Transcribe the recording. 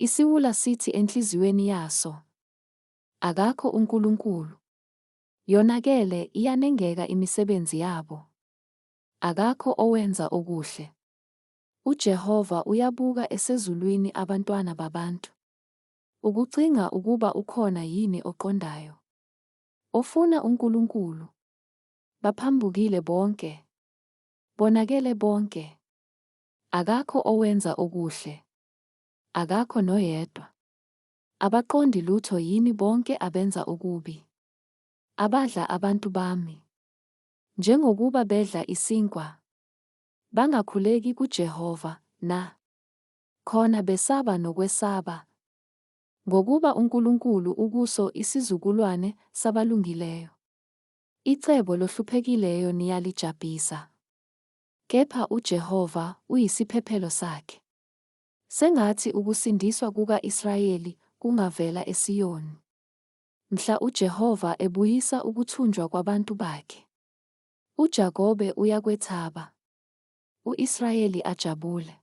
Isiwula sithi enhliziyweni yaso, akakho uNkulunkulu. Yonakele iyanengeka imisebenzi yabo. Akakho owenza okuhle. UJehova uyabuka esezulwini abantwana babantu, ukucinga ukuba ukhona yini oqondayo, ofuna uNkulunkulu. Baphambukile bonke, bonakele bonke. Akakho owenza okuhle, akakho noyedwa. Abaqondi lutho yini bonke abenza okubi. Abadla abantu bami, njengokuba bedla isinkwa. Bangakhuleki kuJehova na, khona besaba nokwesaba, ngokuba uNkulunkulu ukuso isizukulwane sabalungileyo. Icebo lohluphekileyo niyalijabhisa, kepha uJehova uyisiphephelo sakhe. Sengathi ukusindiswa kuka-Israyeli kungavela eSiyoni, mhla uJehova ebuyisa ukuthunjwa kwabantu bakhe. uJakobe uyakwethaba, u-Israyeli ajabule.